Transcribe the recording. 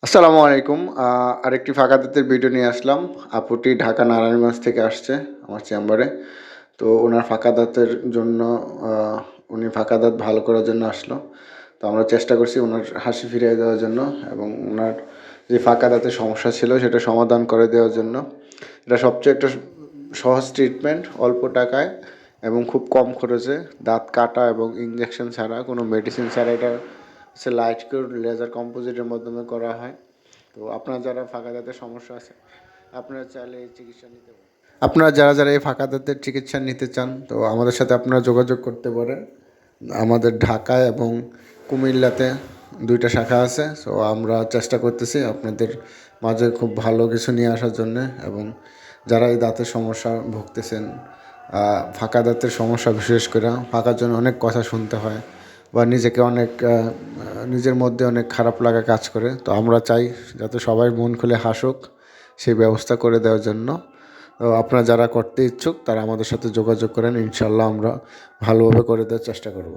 আসসালামু আলাইকুম। আরেকটি ফাঁকা দাঁতের ভিডিও নিয়ে আসলাম। আপুটি ঢাকা নারায়ণগঞ্জ থেকে আসছে আমার চেম্বারে। তো উনার ফাঁকা দাঁতের জন্য আ উনি ফাঁকা দাঁত ভালো করার জন্য আসলো। তো আমরা চেষ্টা করছি উনার হাসি ফিরিয়ে দেওয়ার জন্য এবং উনার যে ফাঁকা দাঁতের সমস্যা ছিল সেটা সমাধান করে দেওয়ার জন্য। এটা সবচেয়ে একটা সহজ ট্রিটমেন্ট অল্প টাকায় এবং খুব কম খরচে দাঁত কাটা এবং ইনজেকশন ছাড়া কোনো মেডিসিন ছাড়া এটা হচ্ছে লাইট কিউর লেজার কম্পোজিটের মাধ্যমে করা হয়। তো আপনার যারা ফাঁকা দাঁতের সমস্যা আছে আপনারা চাইলে এই চিকিৎসা নিতে পারেন। আপনারা যারা এই ফাঁকা দাঁতের চিকিৎসা নিতে চান তো আমাদের সাথে আপনারা যোগাযোগ করতে পারেন। আমাদের ঢাকায় এবং কুমিল্লাতে ২টা শাখা আছে। সো আমরা চেষ্টা করতেছি আপনাদের মাঝে খুব ভালো কিছু নিয়ে আসার জন্যে এবং যারা এই দাঁতের সমস্যা ভুগতেছেন, ফাঁকা দাঁতের সমস্যা বিশেষ করে ফাঁকার জন্য অনেক কথা শুনতে হয় বা নিজেকে অনেক নিজের মধ্যে অনেক খারাপ লাগা কাজ করে। তো আমরা চাই যাতে সবাই মন খুলে হাসুক, সেই ব্যবস্থা করে দেওয়ার জন্য। তো আপনারা যারা করতে ইচ্ছুক তারা আমাদের সাথে যোগাযোগ করেন। ইনশাআল্লাহ আমরা ভালোভাবে করে দেওয়ার চেষ্টা করব।